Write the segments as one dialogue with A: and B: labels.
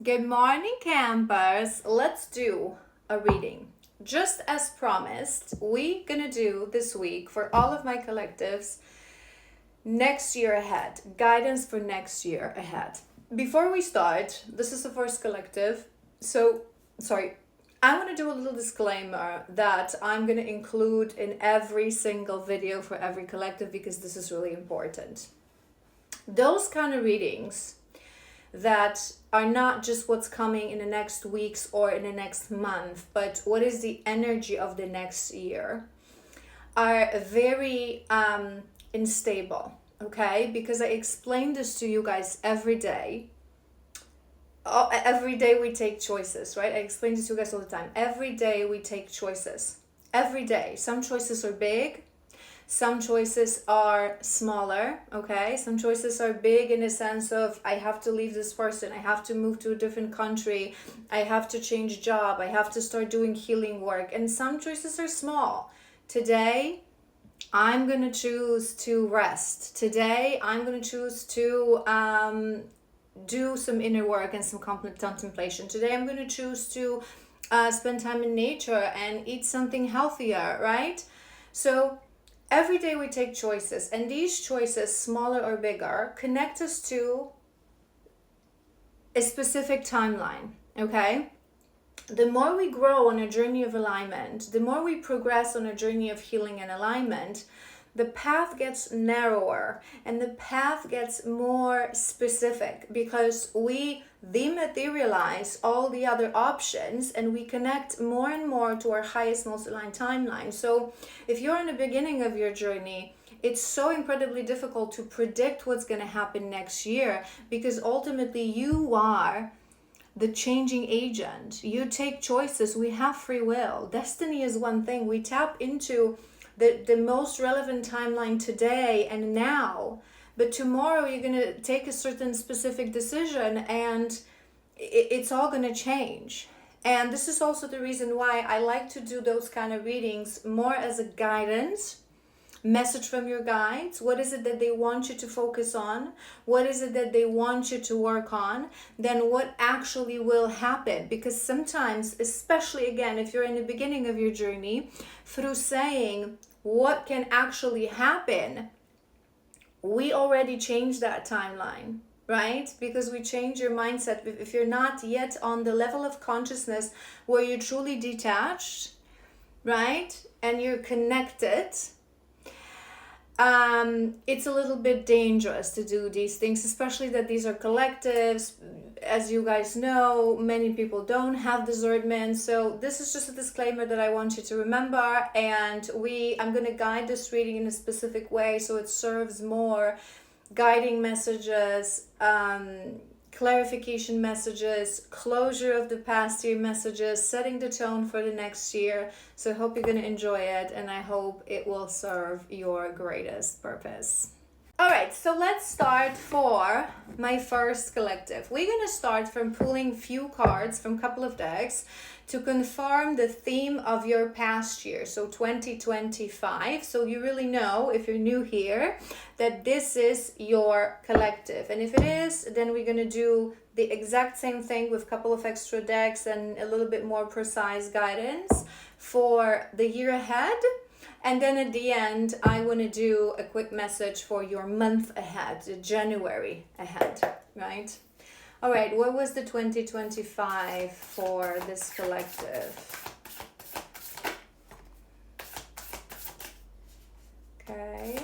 A: Good morning, campers. Let's do a reading. Just as promised, we're gonna do this week for all of my collectives next year ahead, guidance for next year ahead. Before we start, this is the first collective. I want to do a little disclaimer that I'm going to include in every single video for every collective because this is really important. Those kind of readings that are not just what's coming in the next weeks or in the next month, but what is the energy of the next year, are very unstable, okay? Because I explain this to you guys every day. Every day we take choices, right? I explain this to you guys all the time. Every day we take choices. Every day. Some choices are big, some choices are smaller, okay? Some choices are big in the sense of I have to leave this person, I have to move to a different country, I have to change job, I have to start doing healing work. And some choices are small. Today, I'm going to choose to rest. Today, I'm going to choose to do some inner work and some contemplation. Today, I'm going to choose to spend time in nature and eat something healthier, right? So every day we take choices, and these choices, smaller or bigger, connect us to a specific timeline, okay? The more we grow on a journey of alignment, the more we progress on a journey of healing and alignment, the path gets narrower and the path gets more specific because we dematerialize all the other options and we connect more and more to our highest, most aligned timeline. So if you're in the beginning of your journey, it's so incredibly difficult to predict what's going to happen next year because ultimately you are the changing agent. You take choices. We have free will. Destiny is one thing. We tap into the most relevant timeline today and now, but tomorrow you're going to take a certain specific decision and it's all going to change. And this is also the reason why I like to do those kind of readings more as a guidance message from your guides. What is it that they want you to focus on? What is it that they want you to work on? Then what actually will happen? Because sometimes, especially again, if you're in the beginning of your journey, through saying what can actually happen, we already changed that timeline, right? Because we change your mindset. If you're not yet on the level of consciousness where you're truly detached, right? And you're connected, it's a little bit dangerous to do these things, especially that these are collectives. As you guys know, many people don't have discernment. So this is just a disclaimer that I want you to remember. And I'm going to guide this reading in a specific way so it serves more guiding messages, clarification messages, closure of the past year messages, setting the tone for the next year. So I hope you're going to enjoy it and I hope it will serve your greatest purpose. All right, so let's start for my first collective. We're going to start from pulling few cards from a couple of decks to confirm the theme of your past year, so 2025. So you really know, if you're new here, that this is your collective. And if it is, then we're going to do the exact same thing with a couple of extra decks and a little bit more precise guidance for the year ahead. And then at the end, I want to do a quick message for your month ahead, January ahead, right? All right, what was the 2025 for this collective? Okay.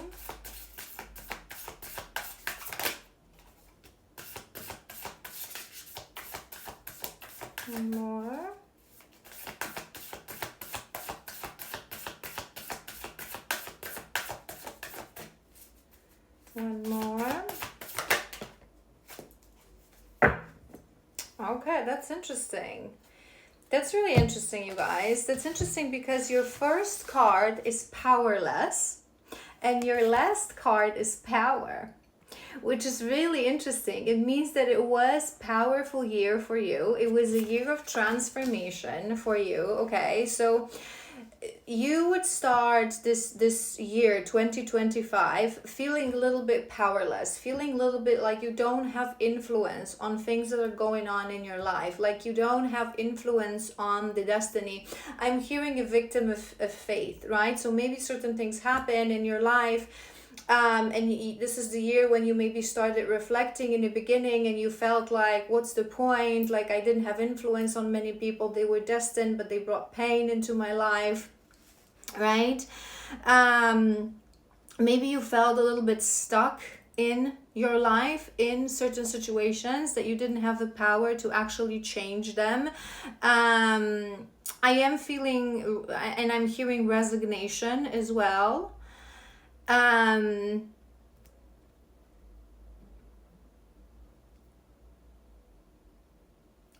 A: One more. One more. Okay, that's interesting. That's really interesting, you guys. That's interesting because your first card is powerless and your last card is power, which is really interesting. It means that it was a powerful year for you. It was a year of transformation for you, okay? So you would start this year 2025 feeling a little bit powerless, feeling a little bit like you don't have influence on things that are going on in your life, like you don't have influence on the destiny. I'm hearing a victim of faith, right? So maybe certain things happen in your life, this is the year when you maybe started reflecting in the beginning and you felt like, what's the point? Like, I didn't have influence on many people. They were destined, but they brought pain into my life, right? Maybe you felt a little bit stuck in your life in certain situations that you didn't have the power to actually change them. I am feeling, and I'm hearing resignation as well. A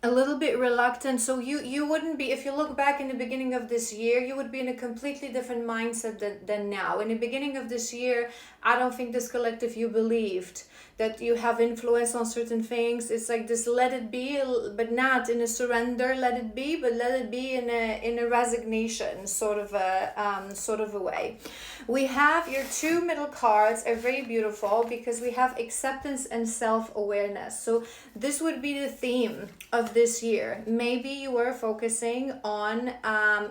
A: little bit reluctant. So you wouldn't be, if you look back in the beginning of this year, you would be in a completely different mindset than now. In the beginning of this year, I don't think this collective, you believed that you have influence on certain things. It's like this, let it be, but not in a surrender, let it be, but let it be in a resignation sort of a way. We have your two middle cards are very beautiful because we have acceptance and self-awareness. So this would be the theme of this year. Maybe you were focusing on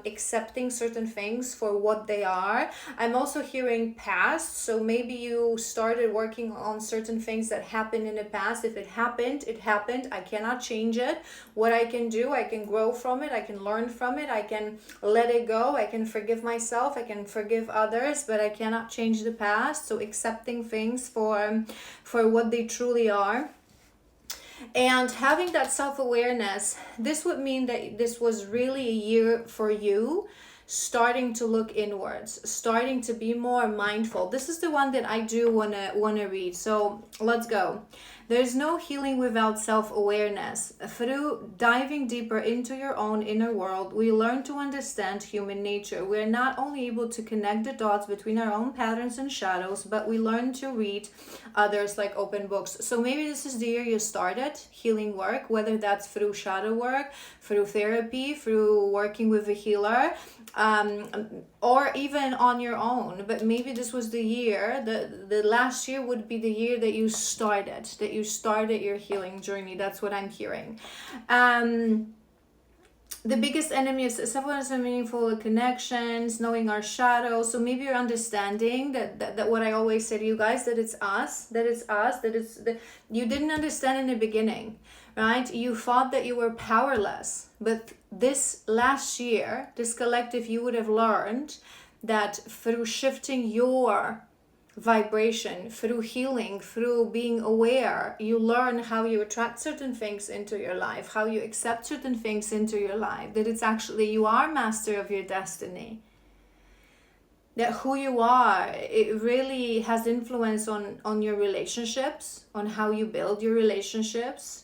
A: accepting certain things for what they are. I'm also hearing past, so maybe you started working on certain things that happened in the past. If it happened, it happened. I cannot change it. What I can do, I can grow from it, I can learn from it, I can let it go, I can forgive myself, I can forgive others, but I cannot change the past. So accepting things for what they truly are. And having that self-awareness, this would mean that this was really a year for you starting to look inwards, starting to be more mindful. This is the one that I do wanna read. So let's go. There's no healing without self-awareness. Through diving deeper into your own inner world, we learn to understand human nature. We're not only able to connect the dots between our own patterns and shadows, but we learn to read others like open books. So maybe this is the year you started healing work, whether that's through shadow work, through therapy, through working with a healer, or even on your own. But maybe this was the year, the last year would be the year that you started your healing journey. That's what I'm hearing. The biggest enemy is self-awareness and meaningful connections, knowing our shadows. So maybe you're understanding that what I always say to you guys, that it's you didn't understand in the beginning, right? You thought that you were powerless, but this last year, this collective, you would have learned that through shifting your vibration, through healing, through being aware, you learn how you attract certain things into your life, how you accept certain things into your life, that it's actually, you are master of your destiny, that who you are, it really has influence on your relationships, on how you build your relationships.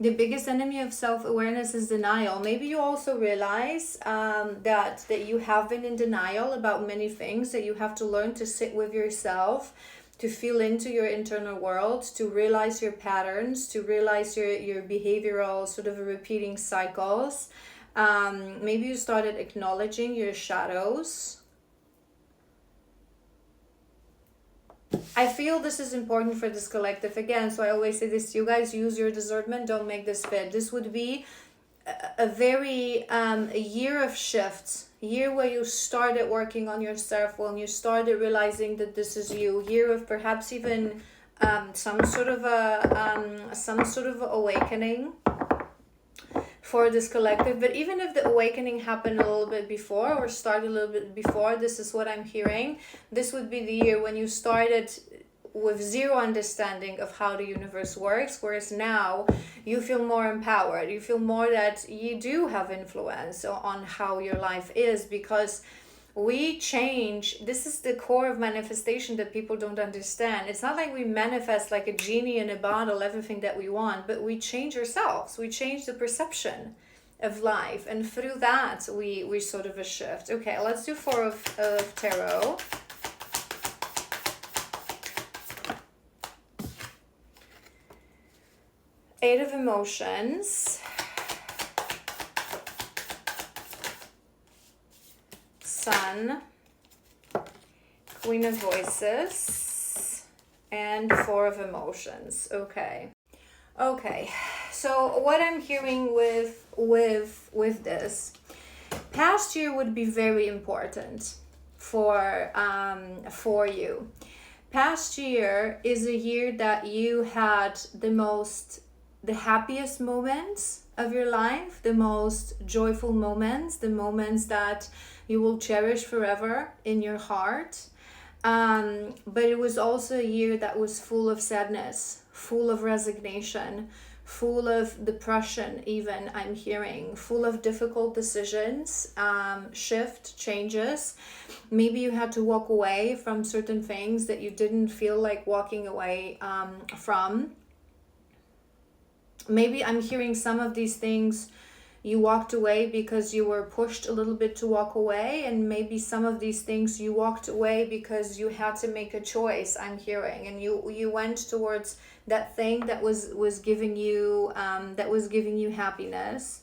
A: The biggest enemy of self-awareness is denial. Maybe you also realize that you have been in denial about many things, that you have to learn to sit with yourself, to feel into your internal world, to realize your patterns, to realize your behavioral sort of repeating cycles. Maybe you started acknowledging your shadows. I feel this is important for this collective again, so I always say this to you guys: use your discernment, don't make this fit. This would be a very a year of shifts, year where you started working on yourself, when you started realizing that this is you, year of perhaps even some sort of awakening for this collective. But even if the awakening happened a little bit before, or started a little bit before, this is what I'm hearing. This would be the year when you started with zero understanding of how the universe works, whereas now you feel more empowered. You feel more that you do have influence on how your life is, because we change. This is the core of manifestation that people don't understand. It's not like we manifest like a genie in a bottle everything that we want, but we change ourselves. We change the perception of life, and through that we sort of a shift. Okay, let's do 4 of tarot. Eight of emotions. Sun, Queen of Voices, and Four of Emotions. Okay. Okay. So what I'm hearing with this past year would be very important for you. Past year is a year that you had the happiest moments of your life, the most joyful moments, the moments that you will cherish forever in your heart. But it was also a year that was full of sadness, full of resignation, full of depression, even I'm hearing, full of difficult decisions, shift, changes. Maybe you had to walk away from certain things that you didn't feel like walking away from. Maybe I'm hearing some of these things you walked away because you were pushed a little bit to walk away, and maybe some of these things you walked away because you had to make a choice, I'm hearing, and you went towards that thing that was giving you happiness.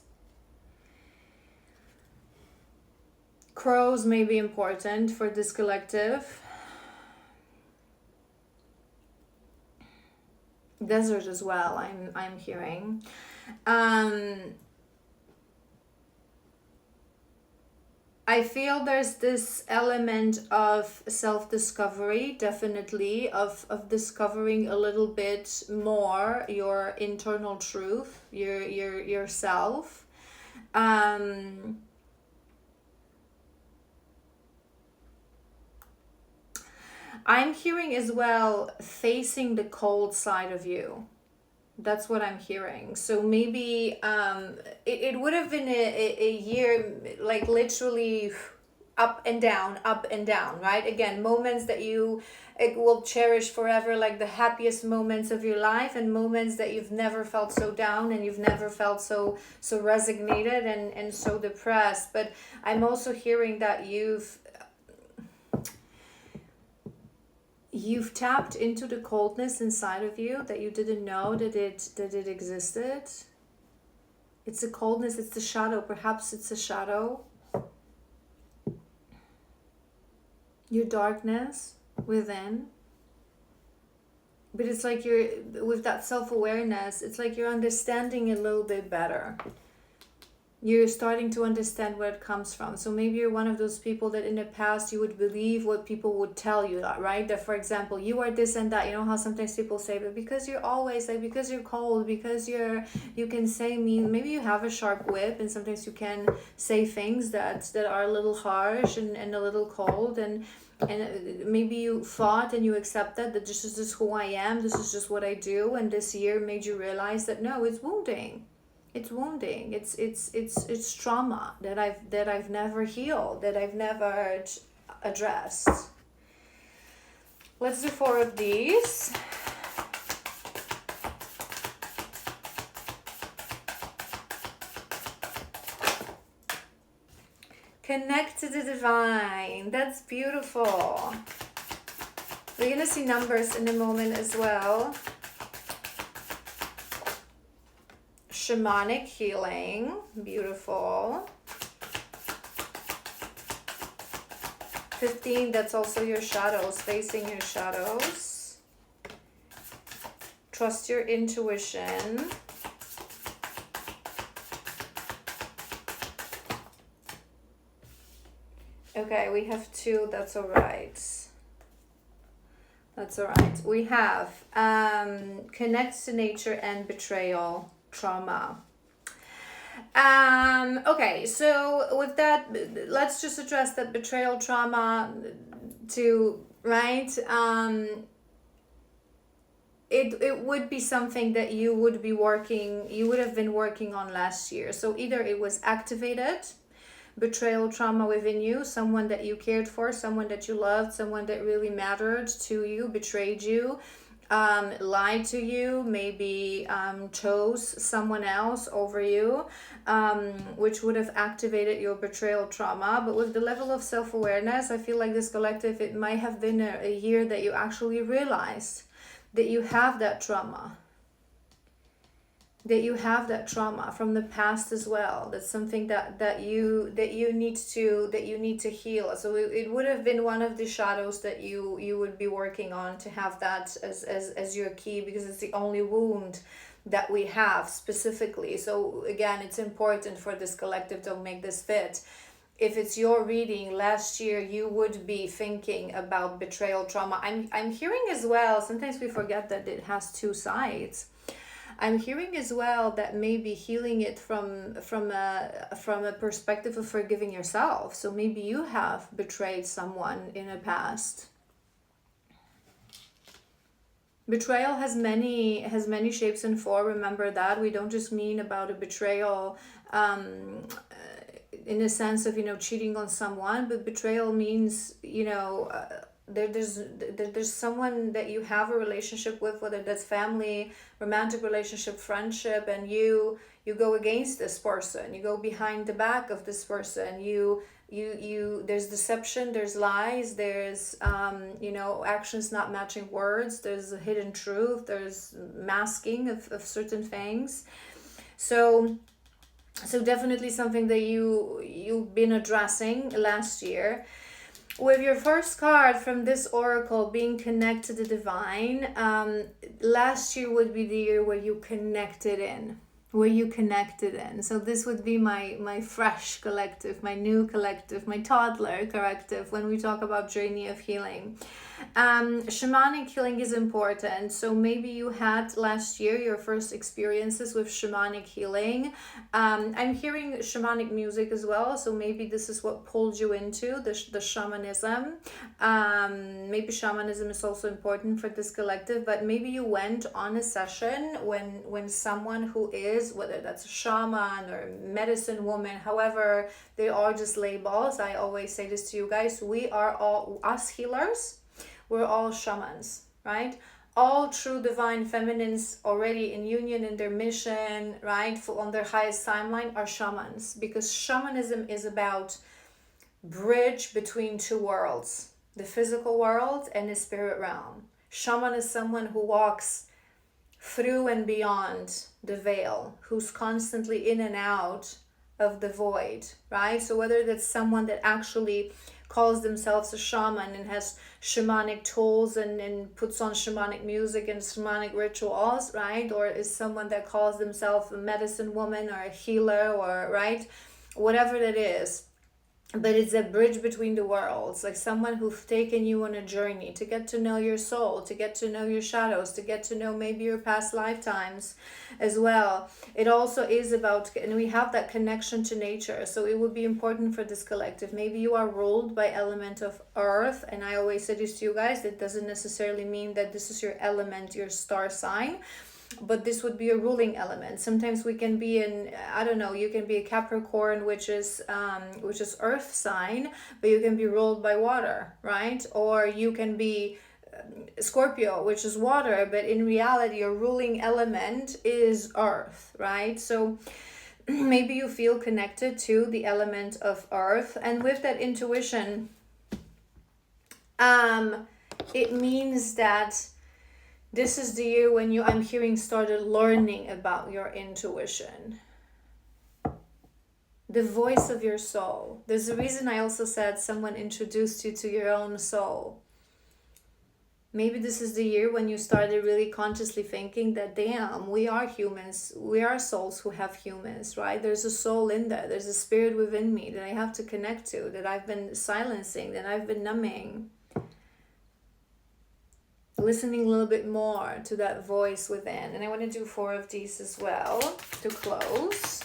A: Crows may be important for this collective. Desert as well, I'm hearing. I feel there's this element of self-discovery, definitely, of discovering a little bit more your internal truth, yourself. I'm hearing as well facing the cold side of you. That's what I'm hearing. So maybe it would have been a year like literally up and down, right? Again, moments that you will cherish forever, like the happiest moments of your life, and moments that you've never felt so down and you've never felt so resignated and so depressed. But I'm also hearing that you've tapped into the coldness inside of you that you didn't know that it existed. It's a coldness, it's the shadow, perhaps it's a shadow. Your darkness within. But it's like you're, with that self-awareness, it's like you're understanding it a little bit better. You're starting to understand where it comes from. So maybe you're one of those people that in the past you would believe what people would tell you, right? That, for example, you are this and that. You know how sometimes people say, but because you're always like, because you're cold, because you can say mean, maybe you have a sharp wit, and sometimes you can say things that are a little harsh and a little cold, and maybe you thought and you accepted that this is just who I am, this is just what I do, and this year made you realize that no, it's wounding. It's wounding. It's trauma that I've never healed, that I've never addressed. Let's do 4 of these. Connect to the divine. That's beautiful. We're gonna see numbers in a moment as well. Shamanic healing, beautiful. 15, that's also your shadows, facing your shadows. Trust your intuition. Okay, we have 2, that's all right. That's all right. We have connects to nature and betrayal. Trauma. Okay, so with that, let's just address that betrayal trauma too, right? It would be something that you would have been working on last year. So either it was activated, betrayal trauma within you, someone that you cared for, someone that you loved, someone that really mattered to you, betrayed you, lied to you, maybe chose someone else over you, which would have activated your betrayal trauma. But with the level of self-awareness, I feel like this collective, it might have been a year that you actually realized that you have that trauma, that you have that trauma from the past as well. That's something that you need to heal. So it would have been one of the shadows that you would be working on, to have that as your key, because it's the only wound that we have specifically. So again, it's important for this collective, don't make this fit. If it's your reading, last year you would be thinking about betrayal trauma. I'm hearing as well, sometimes we forget that it has two sides. I'm hearing as well that maybe healing it from a perspective of forgiving yourself. So maybe you have betrayed someone in the past. Betrayal has many shapes and form. Remember that we don't just mean about a betrayal in the sense of cheating on someone, but betrayal means there's someone that you have a relationship with, whether that's family, romantic relationship, friendship, and you go against this person, you go behind the back of this person, you there's deception, there's lies, there's actions not matching words, there's a hidden truth, there's masking of certain things. So definitely something that you've been addressing last year. With your first card from this oracle being connected to the divine, last year would be the year where you connected in. So this would be my fresh collective, my new collective, my toddler collective when we talk about journey of healing. Shamanic healing is important. So maybe you had last year your first experiences with shamanic healing. I'm hearing shamanic music as well. So maybe this is what pulled you into the shamanism. Maybe shamanism is also important for this collective, but maybe you went on a session when someone who is, whether that's a shaman or medicine woman, however, they are just labels. I always say this to you guys, we are all, us healers, we're all shamans, right? All true divine feminines already in union in their mission, right, on their highest timeline, are shamans, because shamanism is about bridge between two worlds, the physical world and the spirit realm. Shaman is someone who walks through and beyond the veil, who's constantly in and out of the void, right? So whether that's someone that actually calls themselves a shaman and has shamanic tools and puts on shamanic music and shamanic rituals, right? Or is someone that calls themselves a medicine woman or a healer, or right, whatever that is. But it's a bridge between the worlds, like someone who's taken you on a journey to get to know your soul, to get to know your shadows, to get to know maybe your past lifetimes as well. It also is about, and we have that connection to nature. So it would be important for this collective. Maybe you are ruled by element of earth. And I always say this to you guys, that doesn't necessarily mean that this is your element, your star sign, but this would be a ruling element. Sometimes we can be in, I don't know, you can be a Capricorn, which is earth sign, but you can be ruled by water, right? Or you can be Scorpio, which is water, but in reality your ruling element is earth, right? So maybe you feel connected to the element of earth, and with that intuition, it means that this is the year when you, I'm hearing, started learning about your intuition. The voice of your soul. There's a reason I also said someone introduced you to your own soul. Maybe this is the year when you started really consciously thinking that, damn, we are humans. We are souls who have humans, right? There's a soul in there. There's a spirit within me that I have to connect to, that I've been silencing, that I've been numbing. Listening a little bit more to that voice within. And I want to do 4 of these as well to close.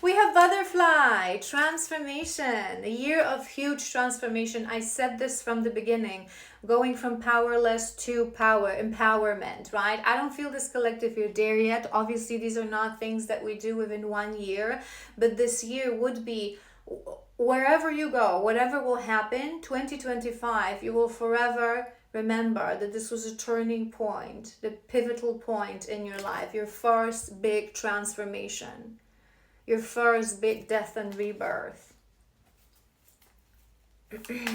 A: We have butterfly, transformation, a year of huge transformation. I said this from the beginning, going from powerless to power, empowerment, right? I don't feel this collective you're there yet. Obviously, these are not things that we do within 1 year, but this year would be, wherever you go, whatever will happen, 2025, you will forever remember that this was a turning point, the pivotal point in your life, your first big transformation. Your first big death and rebirth. Okay.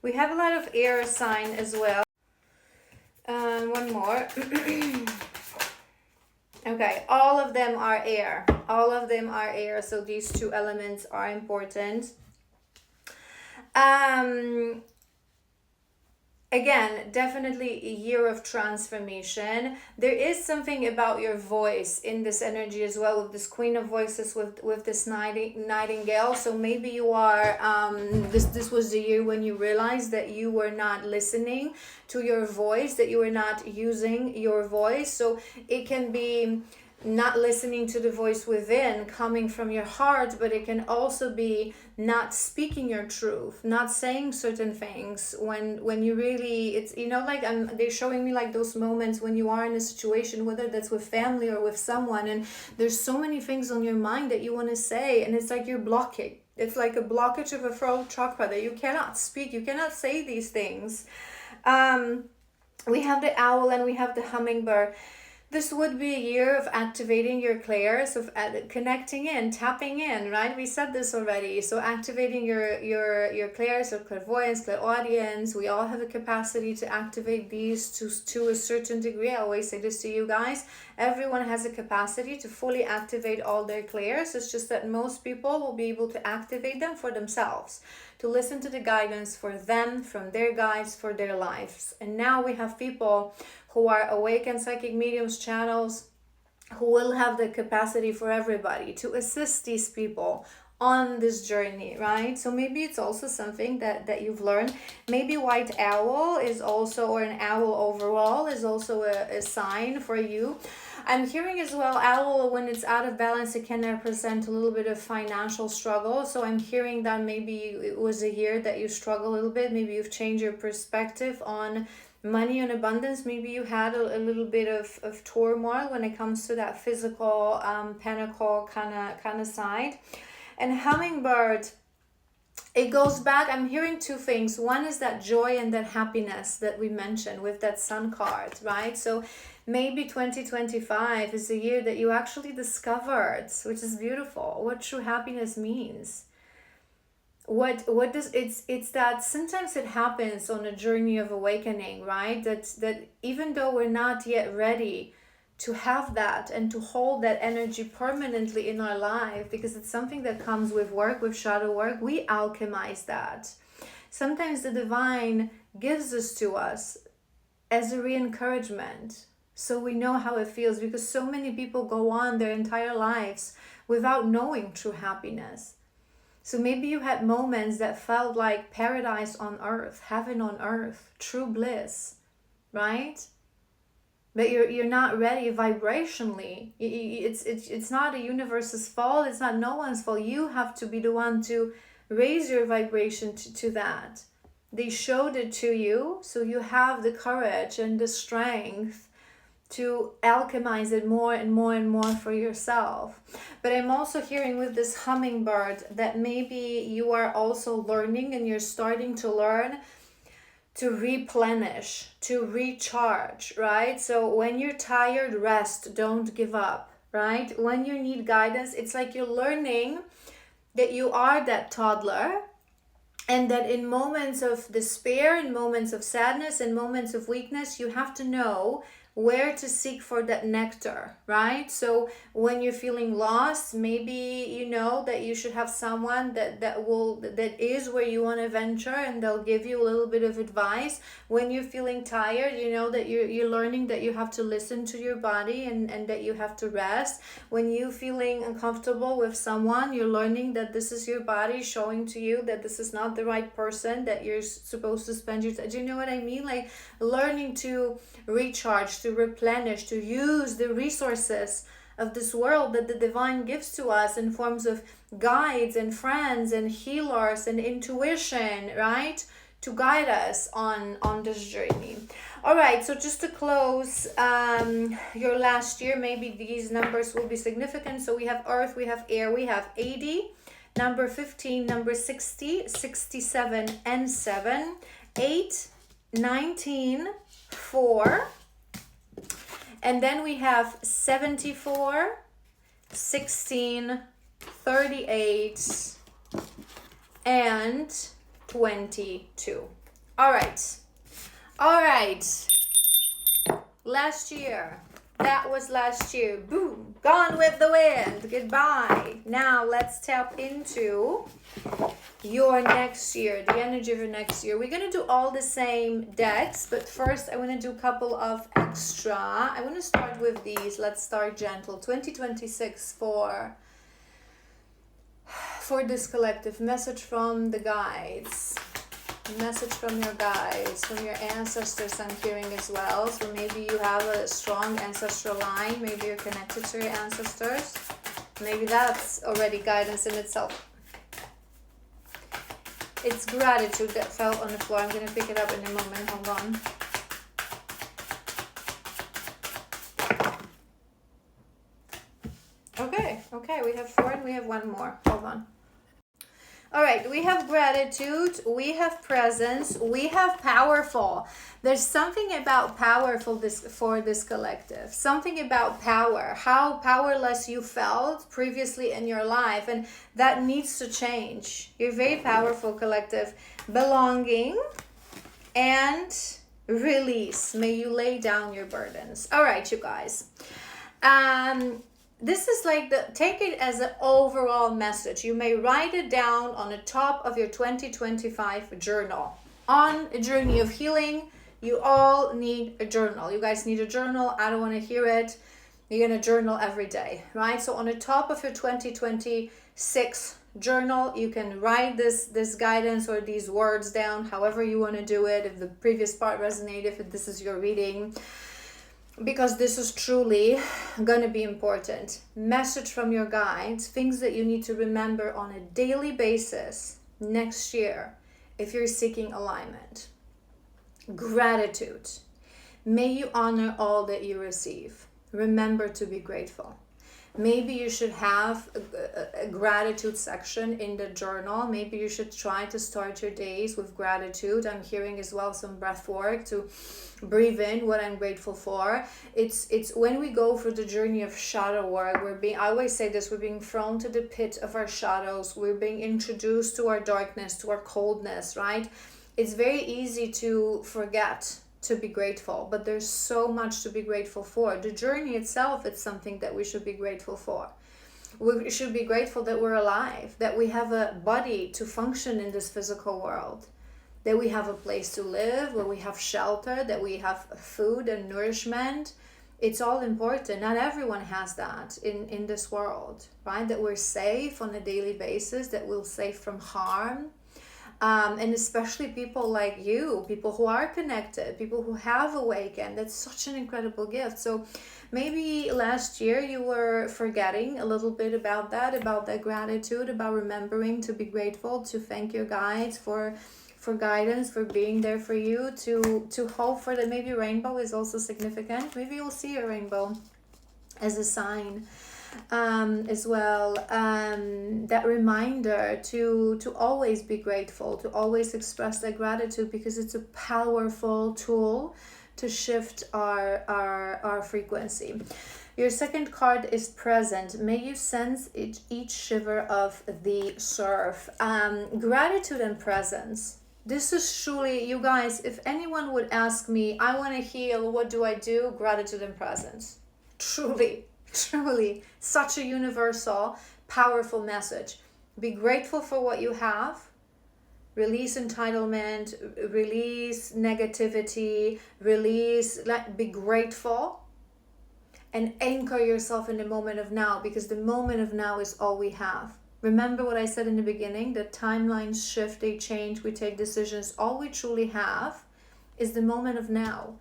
A: We have a lot of air sign as well. One more. Okay, all of them are air. All of them are air, so these two elements are important. Again, definitely a year of transformation. There is something about your voice in this energy as well, with this Queen of Voices, with this Nightingale. So maybe you are, this was the year when you realized that you were not listening to your voice, that you were not using your voice. So it can be not listening to the voice within coming from your heart, but it can also be not speaking your truth, not saying certain things when you really, it's, you know, like they're showing me like those moments when you are in a situation, whether that's with family or with someone, and there's so many things on your mind that you want to say, and it's like you're blocking. It's like a blockage of a throat chakra that you cannot speak, you cannot say these things. We have the owl and we have the hummingbird. This would be a year of activating your clairs, of connecting in, tapping in, right? We said this already. So activating your clairs of clairvoyance, clairaudience. We all have the capacity to activate these to a certain degree. I always say this to you guys. Everyone has a capacity to fully activate all their clairs. It's just that most people will be able to activate them for themselves, to listen to the guidance for them, from their guides, for their lives. And now we have people who are awakened psychic mediums channels who will have the capacity for everybody to assist these people on this journey, right? So maybe it's also something that you've learned. Maybe white owl is also, or an owl overall, is also a sign for you. I'm hearing as well, owl, when it's out of balance, it can represent a little bit of financial struggle. So I'm hearing that maybe it was a year that you struggle a little bit. Maybe you've changed your perspective on money and abundance. Maybe you had a little bit of turmoil when it comes to that physical pentacle kind of side. And hummingbird, it goes back, I'm hearing two things. One is that joy and that happiness that we mentioned with that sun card, right? So maybe 2025 is a year that you actually discovered, which is beautiful, what true happiness means. What does it's that sometimes it happens on a journey of awakening, right? That even though we're not yet ready to have that and to hold that energy permanently in our life, because it's something that comes with work, with shadow work, we alchemize that. Sometimes the divine gives this to us as a re-encouragement, so we know how it feels, because so many people go on their entire lives without knowing true happiness. So maybe you had moments that felt like paradise on earth, heaven on earth, true bliss, right? But you're not ready vibrationally. It's not the universe's fault. It's not no one's fault. You have to be the one to raise your vibration to that. They showed it to you, so you have the courage and the strength to alchemize it more and more and more for yourself. But I'm also hearing with this hummingbird that maybe you are also learning, and you're starting to learn to replenish, to recharge, right? So when you're tired, rest, don't give up, right? When you need guidance, it's like you're learning that you are that toddler, and that in moments of despair, in moments of sadness, in moments of weakness, you have to know where to seek for that nectar, right? So when you're feeling lost, maybe you know that you should have someone that is where you want to venture, and they'll give you a little bit of advice. When you're feeling tired, you know that you're learning that you have to listen to your body, and that you have to rest. When you're feeling uncomfortable with someone, you're learning that this is your body showing to you that this is not the right person that you're supposed to spend your time. Do you know what I mean? Like learning to recharge, to replenish, to use the resources of this world that the divine gives to us in forms of guides and friends and healers and intuition, right? To guide us on this journey. All right, so just to close your last year, maybe these numbers will be significant. So we have earth, we have air, we have 80, number 15, number 60, 67 and 7, 8, 19, 4, and then we have 74, 16, 38, and 22. All right. Last year. That was last year. Boom. Gone with the wind. Goodbye. Now let's tap into your next year, the energy of your next year. We're going to do all the same decks, but first I want to do a couple of extra. I want to start with these. Let's start gentle. 2026 for this collective. Message from the guides. Message from your guides, from your ancestors I'm hearing as well. So maybe you have a strong ancestral line. Maybe you're connected to your ancestors. Maybe that's already guidance in itself. It's gratitude that fell on the floor. I'm going to pick it up in a moment. Hold on. Okay, we have 4 and we have 1 more. Hold on. All right, we have gratitude, we have presence, we have powerful. There's something about powerful for this collective. Something about power, how powerless you felt previously in your life, and that needs to change. You're very powerful, collective. Belonging and release. May you lay down your burdens. All right, you guys. This is like take it as an overall message. You may write it down on the top of your 2025 journal. On a journey of healing, you all need a journal. You guys need a journal. I don't want to hear it. You're going to journal every day, right? So on the top of your 2026 journal, you can write this guidance or these words down, however you want to do it. If the previous part resonated, if this is your reading, because this is truly going to be important. Message from your guides, things that you need to remember on a daily basis next year if you're seeking alignment. Gratitude. May you honor all that you receive. Remember to be grateful. Maybe you should have a gratitude section in the journal. Maybe you should try to start your days with gratitude. I'm hearing as well some breath work to breathe in what I'm grateful for. It's when we go through the journey of shadow work, I always say this, we're being thrown to the pit of our shadows. We're being introduced to our darkness, to our coldness, right? It's very easy to forget to be grateful, but there's so much to be grateful for. The journey itself, it's something that we should be grateful for. We should be grateful that we're alive, that we have a body to function in this physical world, that we have a place to live, where we have shelter, that we have food and nourishment. It's all important. Not everyone has that in this world, right? That we're safe on a daily basis, that we're safe from harm. And especially people like you, people who are connected, people who have awakened. That's such an incredible gift. So maybe last year you were forgetting a little bit about that gratitude, about remembering to be grateful, to thank your guides for guidance, for being there for you, to hope for that. Maybe rainbow is also significant. Maybe you'll see a rainbow as a sign. As well, that reminder to always be grateful, to always express that gratitude, because it's a powerful tool to shift our frequency. Your second card is present. May you sense each shiver of the surf. Gratitude and presence. This is truly, you guys, if anyone would ask me, I want to heal, what do I do? Gratitude and presence. Truly such a universal, powerful message. Be grateful for what you have. Release entitlement, release negativity, be grateful, and anchor yourself in the moment of now, because the moment of now is all we have. Remember what I said in the beginning, that timelines shift, they change, we take decisions. All we truly have is the moment of now.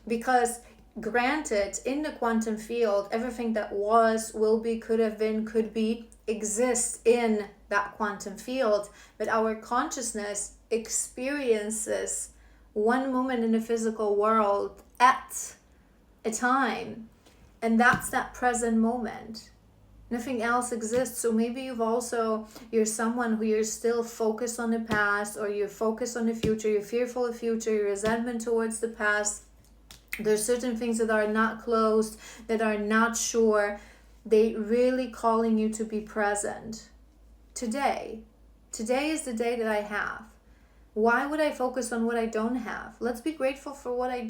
A: Because granted, in the quantum field, everything that was, will be, could have been, could be, exists in that quantum field, but our consciousness experiences one moment in the physical world at a time, and that's that present moment. Nothing else exists. So maybe you're someone who you're still focused on the past, or you're focused on the future, you're fearful of future, your resentment towards the past. There's certain things that are not closed, that are not sure. They really calling you to be present. Today is the day that I have. Why would I focus on what I don't have? Let's be grateful for what I do